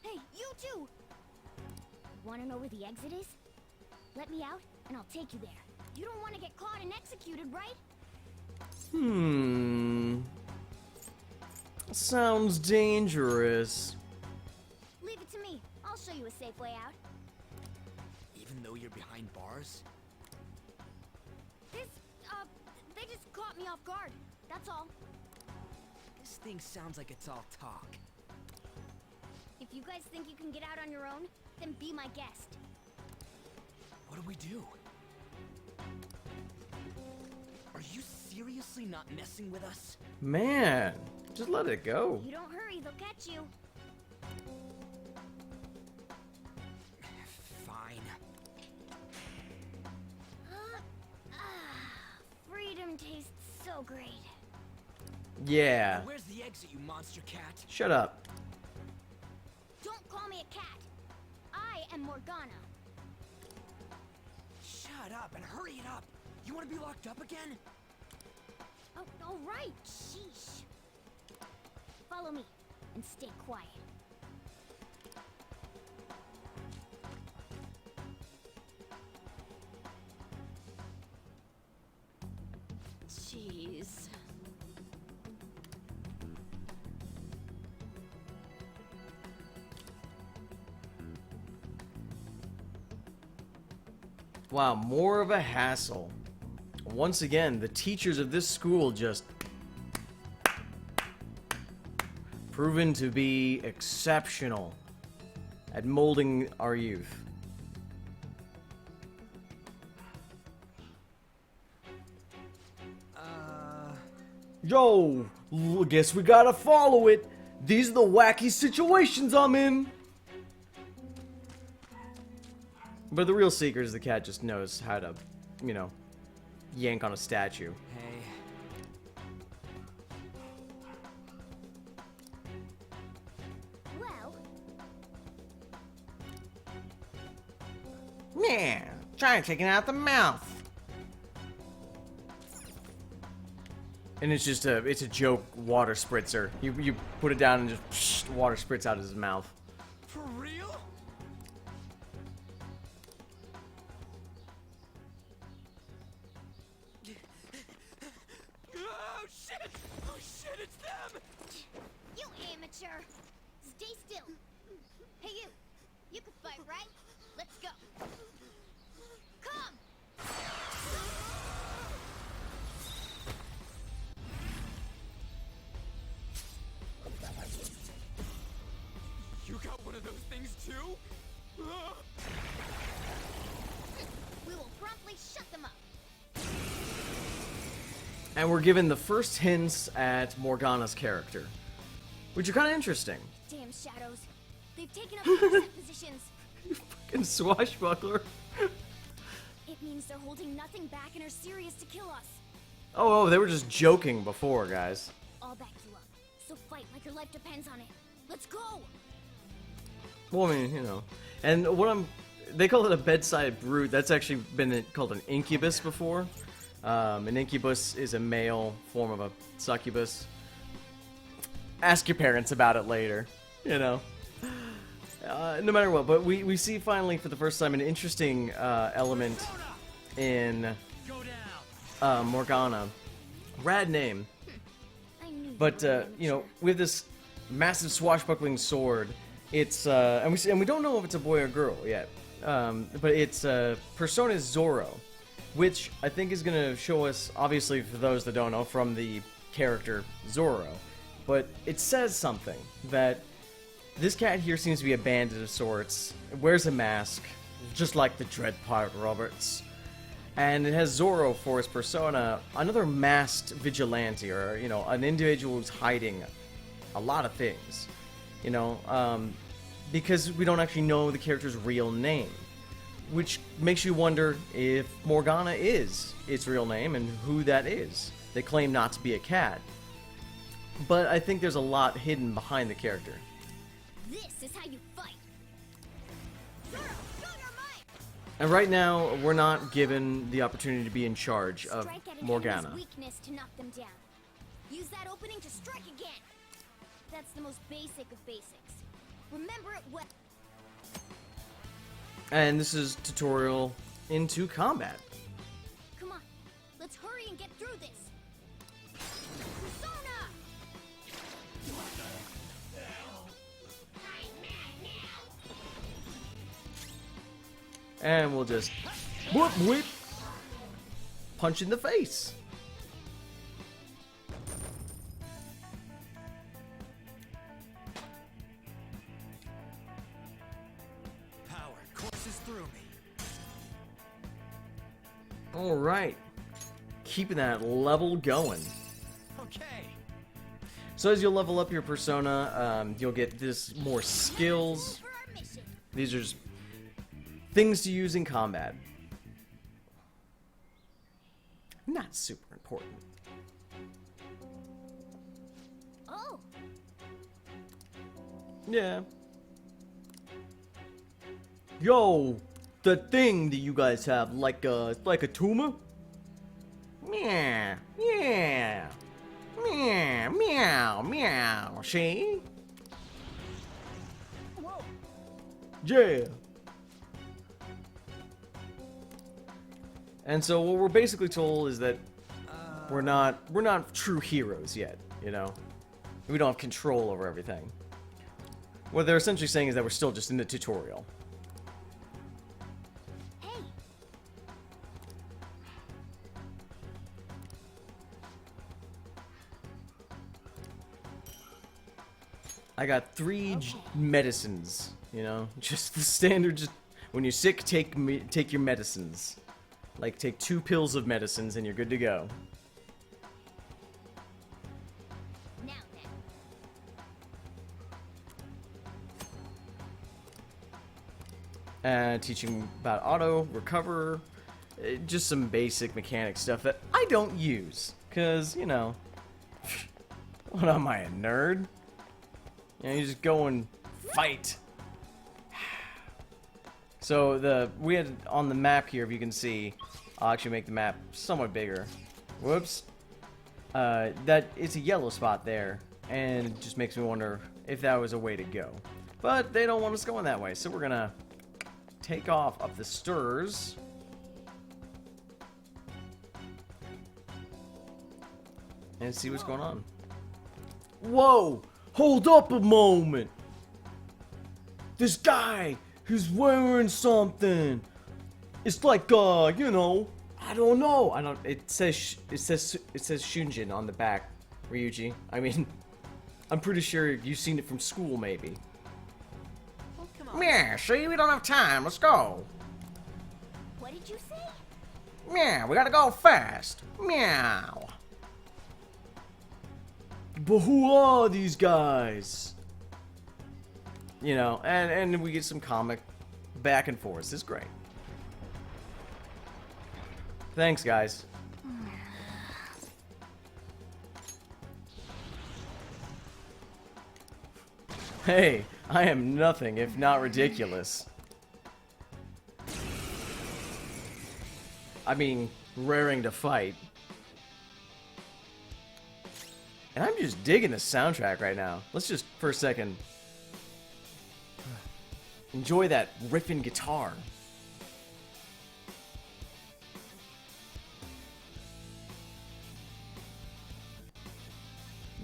Hey, you too! Wanna know where the exit is? Let me out and I'll take you there. You don't want to get caught and executed, right? Sounds dangerous. Leave it to me. I'll show you a safe way out. Even though you're behind bars? They just caught me off guard. That's all. This thing sounds like it's all talk. If you guys think you can get out on your own, then be my guest. What do we do? Are you seriously not messing with us? Man, just let it go. If you don't hurry, they'll catch you. Fine. Freedom tastes so great. Yeah. Where's the exit, you monster cat? Shut up. Don't call me a cat. I am Morgana. Shut up and hurry it up. You want to be locked up again? Oh, all right. Sheesh. Follow me and stay quiet. Jeez. Wow, more of a hassle. Once again, the teachers of this school just proven to be exceptional at molding our youth. Yo, guess we gotta follow it. These are the wacky situations I'm in. But the real secret is the cat just knows how to, you know, yank on a statue. Hey. Well, Yeah, try taking out the mouth. And it's just it's a joke water spritzer. You put it down and just water spritz out of his mouth. You amateur! Stay still! Hey you! You can fight, right? Let's go! Come! You got one of those things too? We will promptly shut them up! And we're given the first hints at Morgana's character, which are kind of interesting. Damn shadows. They've taken up intercept positions. Fucking swashbuckler. It means they're holding nothing back and are serious to kill us. Oh, they were just joking before, guys. I'll back you up. So fight like your life depends on it. Let's go! Well, I mean, you know. And they call it a bedside brood. That's actually been called an incubus before. An incubus is a male form of a succubus. Ask your parents about it later, you know. No matter what, but we see finally for the first time an interesting element in Morgana. Rad name. I knew But, you were you know, with this massive swashbuckling sword, it's, and we don't know if it's a boy or girl yet, but it's Persona Zoro, which I think is going to show us, obviously for those that don't know, from the character Zoro, but it says something, that this cat here seems to be a bandit of sorts, wears a mask, just like the Dread Pirate Roberts, and it has Zoro for his persona, another masked vigilante, or, you know, an individual who's hiding a lot of things, you know, because we don't actually know the character's real name, which makes you wonder if Morgana is its real name and who that is. They claim not to be a cat, but I think there's a lot hidden behind the character. This is how you fight. Zoro, show your might! And right now, we're not given the opportunity to be in charge of Strike at an Morgana. enemy's weakness to knock them down. Use that opening to strike again. That's the most basic of basics. Remember it well. And this is tutorial into combat. Come on, let's hurry and get through this. Persona! And we'll just whoop whoop punch in the face. Power courses through me. All right, keeping that level going. Okay. So as you level up your persona, you'll get this more skills. For our mission. These are just things to use in combat. Not super important. Oh, Yeah. Yo, the thing that you guys have, like a tumor? Meow, yeah. Meow, meow, meow. See? whoa. Yeah. And so what we're basically told is that we're not true heroes yet, you know? We don't have control over everything. What they're essentially saying is that we're still just in the tutorial. Hey, I got 3 medicines, you know? Just the standard, just when you're sick, take your medicines. Like, take 2 pills of medicines and you're good to go. now then. Teaching about auto, recover, just some basic mechanic stuff that I don't use. Because, you know, what am I, a nerd? You know, you just go and fight. So we had on the map here, if you can see, I'll actually make the map somewhat bigger. Whoops. That it's a yellow spot there, and it just makes me wonder if that was a way to go. But they don't want us going that way, so we're gonna take off up the stairs. And see what's going on. Whoa! Hold up a moment! This guy, he's wearing something. It's like, you know, I don't know. It says Shunjin on the back, Ryuji. I mean, I'm pretty sure you've seen it from school, maybe. Oh, come on. Yeah, see, we don't have time. Let's go. What did you say? Yeah, we gotta go fast. Meow. But who are these guys? You know, and we get some comic back and forth. This is great. Thanks, guys. Hey, I am nothing if not ridiculous. I mean, raring to fight. And I'm just digging the soundtrack right now. Let's just, for a second, enjoy that riffing guitar.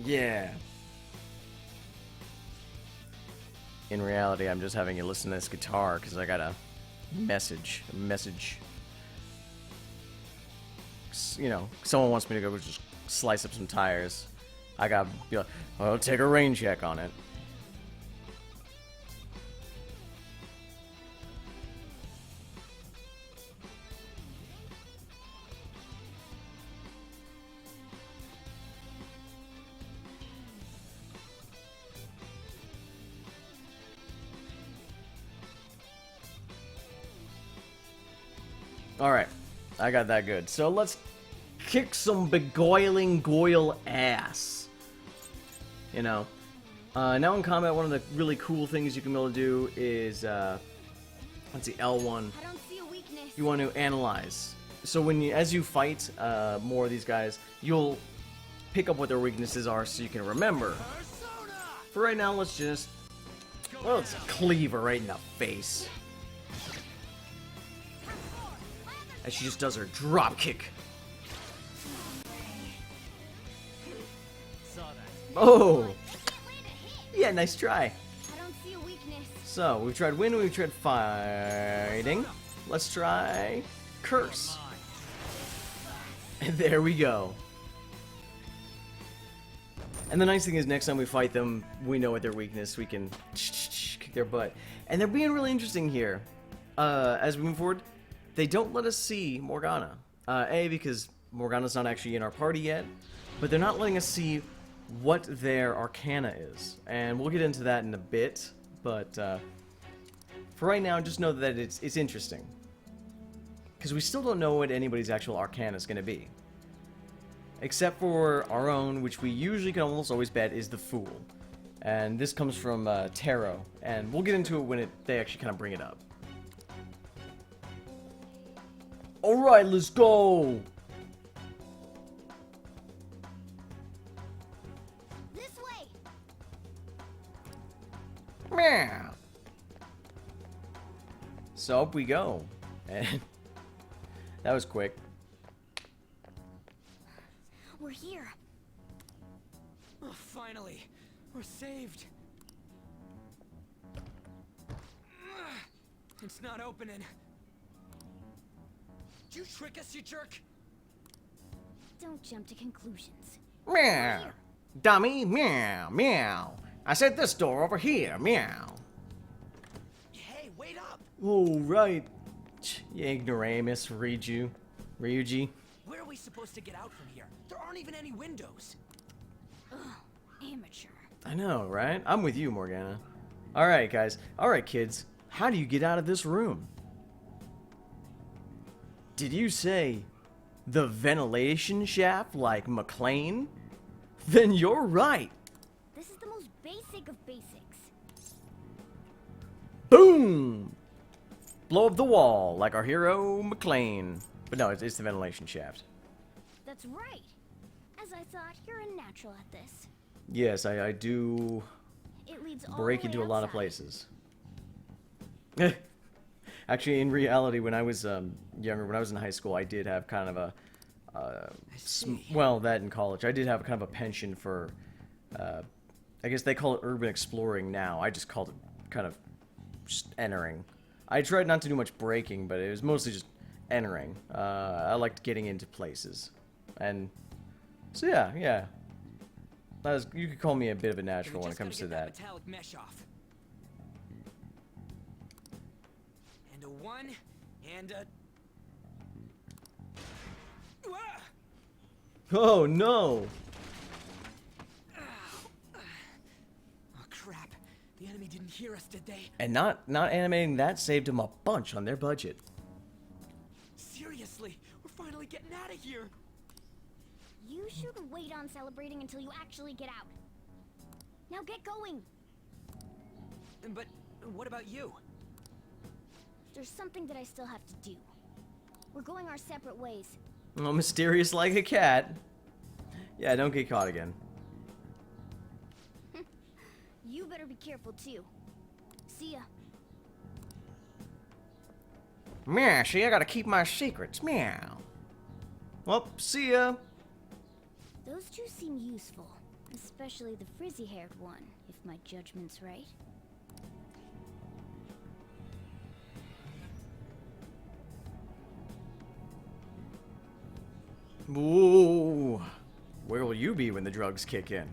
Yeah. In reality, I'm just having you listen to this guitar because I got a message. You know, someone wants me to go just slice up some tires. I gotta be like, I'll take a rain check on it. Alright, I got that good. So let's kick some beguiling goyle ass. You know. Now in combat, one of the really cool things you can be able to do is, let's see, L1. I don't see a weakness. You want to analyze. So when you, as you fight more of these guys, you'll pick up what their weaknesses are so you can remember. For right now, let's just, well, let's cleave her right in the face. As she just does her drop kick. Oh! Yeah, nice try. I don't see a weakness. So, we've tried wind, we've tried fighting. Let's try curse. And there we go. And the nice thing is, next time we fight them, we know what their weakness, we can kick their butt. And they're being really interesting here. As we move forward, they don't let us see Morgana. A, because Morgana's not actually in our party yet, but they're not letting us see what their arcana is. And we'll get into that in a bit, but for right now, just know that it's interesting. Because we still don't know what anybody's actual arcana is going to be. Except for our own, which we usually can almost always bet is the Fool. And this comes from Tarot, and we'll get into it when they actually kind of bring it up. Alright, let's go! This way. Meow. So up we go. And that was quick. We're here. Oh, finally, we're saved. It's not opening. Did you trick us, you jerk? Don't jump to conclusions. Meow. Dummy, meow, meow. I said this door over here, meow. Hey, wait up! Oh, right. You ignoramus, Ryuji. Where are we supposed to get out from here? There aren't even any windows. Ugh, amateur. I know, right? I'm with you, Morgana. Alright, guys. Alright, kids. How do you get out of this room? Did you say the ventilation shaft like McLean? Then you're right. This is the most basic of basics. Boom! Blow up the wall like our hero McLean. But no, it's the ventilation shaft. That's right. As I thought, you're a natural at this. Yes, I do It leads all break the way into a lot of outside. places. Actually, in reality, when I was younger, when I was in high school, I did have kind of a, well, that in college, I did have kind of a penchant for I guess they call it urban exploring now. I just called it kind of just entering. I tried not to do much breaking, but it was mostly just entering. I liked getting into places. And so yeah. You could call me a bit of a natural when it comes to that. Metallic mesh off. And a 1 and a Oh no! Oh crap. The enemy didn't hear us, did they? And not animating that saved him a bunch on their budget. Seriously, we're finally getting out of here. You should wait on celebrating until you actually get out. Now get going. But what about you? There's something that I still have to do. We're going our separate ways. Oh, mysterious like a cat. Yeah, don't get caught again. You better be careful too. See ya. Meow, see, I gotta keep my secrets. Meow. Well, see ya. Those two seem useful, especially the frizzy-haired one, if my judgment's right. Ooh. Where will you be when the drugs kick in?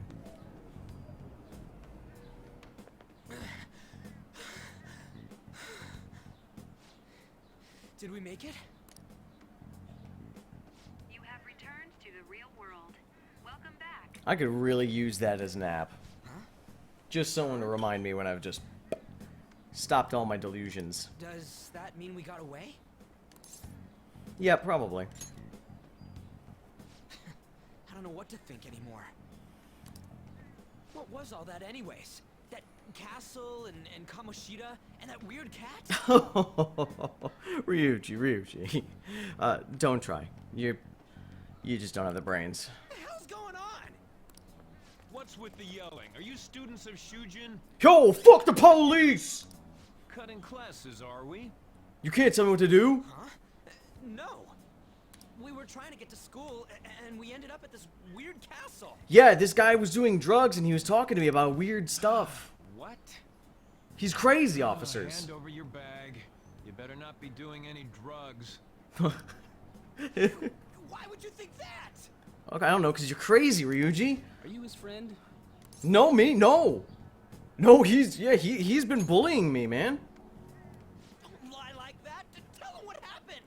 Did we make it? You have returned to the real world. Welcome back. I could really use that as an app. Just someone to remind me when I've just stopped all my delusions. Does that mean we got away? Yeah, probably. I don't know what to think anymore. What was all that anyways? That castle and Kamoshida and that weird cat? Ryuji. Don't try. You just don't have the brains. What the hell's going on? What's with the yelling? Are you students of Shujin? Yo, fuck the police! Cutting classes, are we? You can't tell me what to do. Huh? No. We were trying to get to school and we ended up at this weird castle. Yeah, this guy was doing drugs and he was talking to me about weird stuff. What? He's crazy, officers. Hand over your bag. You better not be doing any drugs. Why would you think that? Okay, I don't know, because you're crazy, Ryuji. Are you his friend? No, me? No. No, he's been bullying me, man. Don't lie like that. Tell him what happened.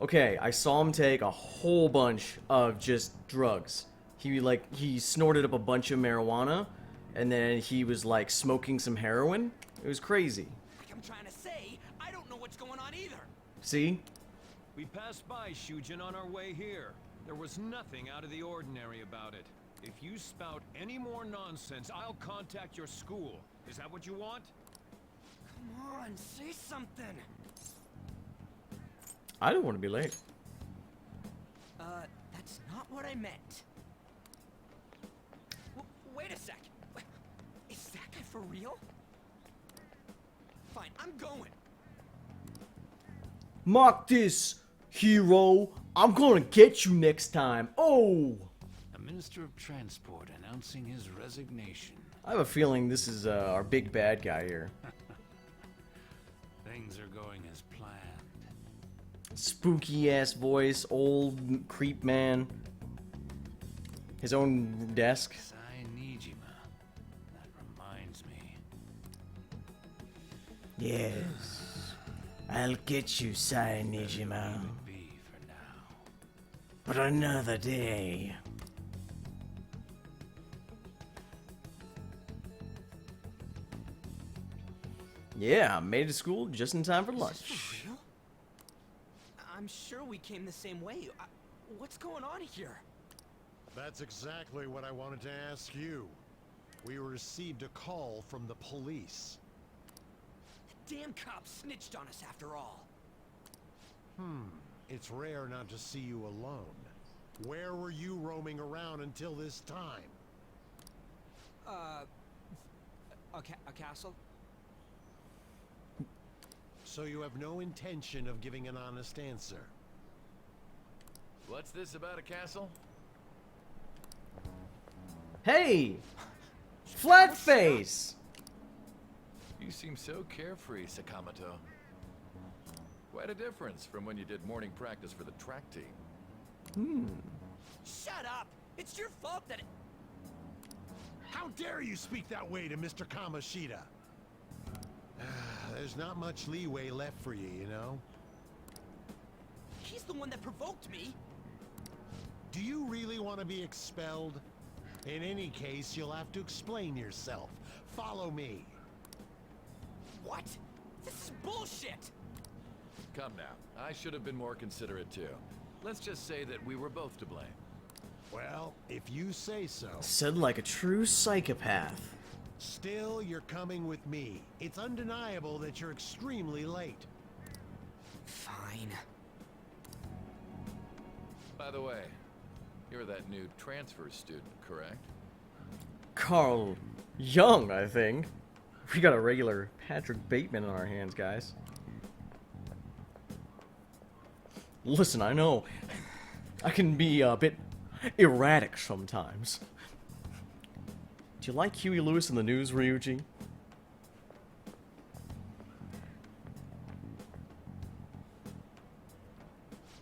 Okay, I saw him take a whole bunch of just drugs. He snorted up a bunch of marijuana, and then he was like smoking some heroin. It was crazy. Like I'm trying to say, I don't know what's going on either. See? We passed by Shujin on our way here. There was nothing out of the ordinary about it. If you spout any more nonsense, I'll contact your school. Is that what you want? Come on, say something. I don't want to be late. That's not what I meant. Wait a sec. Is that guy for real? Fine, I'm going. Mark this, hero. I'm gonna get you next time. Oh! A Minister of Transport announcing his resignation. I have a feeling this is our big bad guy here. Things are going as planned. Spooky ass voice, old creep man. His own desk. Sainijima. That reminds me. Yes. I'll get you, Sainijima. Be for now. But another day. Yeah, made it to school just in time for Is lunch. this for real? I'm sure we came the same way. What's going on here? That's exactly what I wanted to ask you. We received a call from the police. The damn cops snitched on us after all. It's rare not to see you alone. Where were you roaming around until this time? A castle? So you have no intention of giving an honest answer? What's this about a castle? Hey! Flat face! You seem so carefree, Sakamoto. Quite a difference from when you did morning practice for the track team. Shut up! It's your fault that How dare you speak that way to Mr. Kamoshida? There's not much leeway left for you, you know? he's the one that provoked me. Do you really want to be expelled? In any case, you'll have to explain yourself. Follow me. What? This is bullshit! Come now, I should have been more considerate too. Let's just say that we were both to blame. Well, if you say so. Said like a true psychopath. Still, you're coming with me. It's undeniable that you're extremely late. Fine. By the way, you're that new transfer student, correct? Carl Young, I think. We got a regular Patrick Bateman on our hands, guys. Listen, I know I can be a bit erratic sometimes. Do you like Huey Lewis in the News, Ryuji?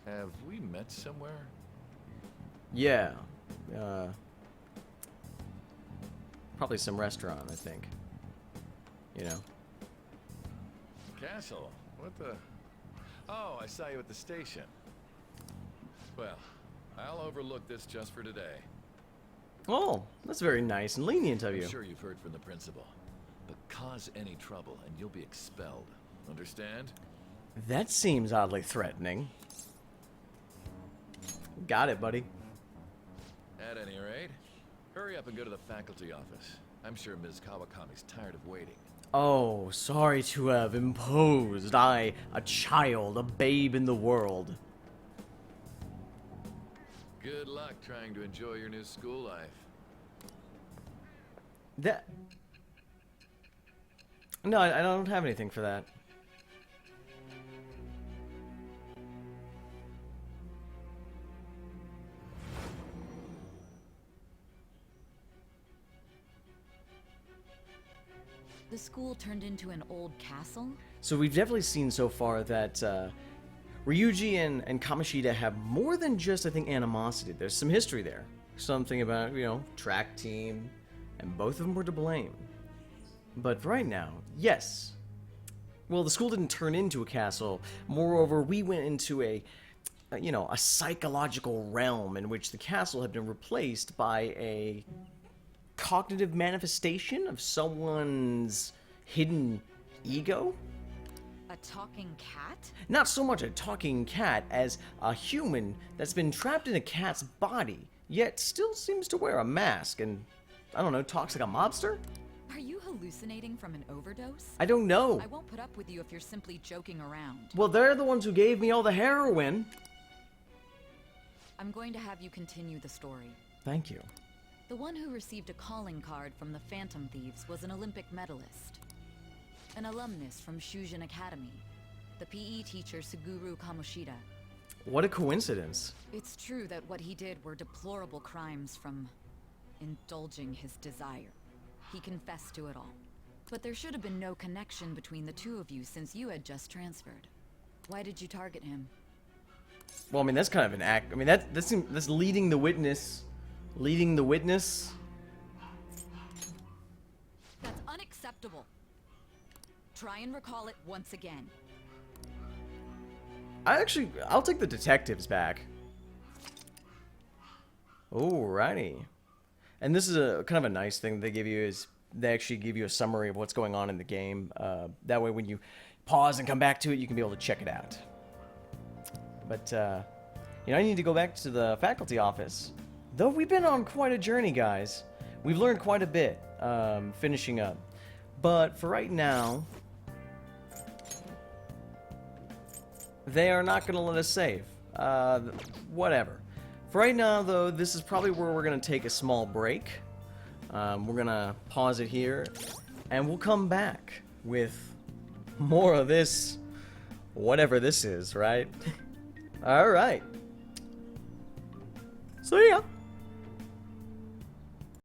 Have we met somewhere? Yeah. Probably some restaurant, I think. You know. Castle? What the... Oh, I saw you at the station. Well, I'll overlook this just for today. Oh, that's very nice and lenient of you. I'm sure you've heard from the principal. But cause any trouble and you'll be expelled. Understand? That seems oddly threatening. Got it, buddy. At any rate, hurry up and go to the faculty office. I'm sure Ms. Kawakami's tired of waiting. Oh, sorry to have imposed. I, a child, a babe in the world. Good luck trying to enjoy your new school life. That... No, I don't have anything for that. The school turned into an old castle? So we've definitely seen so far that Ryuji and Kamoshida have more than just, I think, animosity. There's some history there. Something about, you know, track team, and both of them were to blame. But right now, yes. Well, the school didn't turn into a castle. Moreover, we went into a psychological realm in which the castle had been replaced by a cognitive manifestation of someone's hidden ego? A talking cat? Not so much a talking cat as a human that's been trapped in a cat's body, yet still seems to wear a mask and, I don't know, talks like a mobster? Are you hallucinating from an overdose? I don't know. I won't put up with you if you're simply joking around. Well, they're the ones who gave me all the heroin. I'm going to have you continue the story. Thank you. The one who received a calling card from the Phantom Thieves was an Olympic medalist. An alumnus from Shujin Academy. The PE teacher Suguru Kamoshida. What a coincidence. It's true that what he did were deplorable crimes from indulging his desire. He confessed to it all. But there should have been no connection between the two of you since you had just transferred. Why did you target him? Well, I mean, that's kind of an act. I mean, that's leading the witness. Leading the witness? That's unacceptable. Try and recall it once again. I'll take the detectives back. Alrighty. And this is a kind of a nice thing they give you is they actually give you a summary of what's going on in the game. That way when you pause and come back to it, you can be able to check it out. But, I need to go back to the faculty office. Though we've been on quite a journey, guys. We've learned quite a bit, finishing up. But for right now, they are not going to let us save. Whatever. For right now, though, this is probably where we're going to take a small break. We're going to pause it here, and we'll come back with more of this, whatever this is, right? Alright. So, yeah.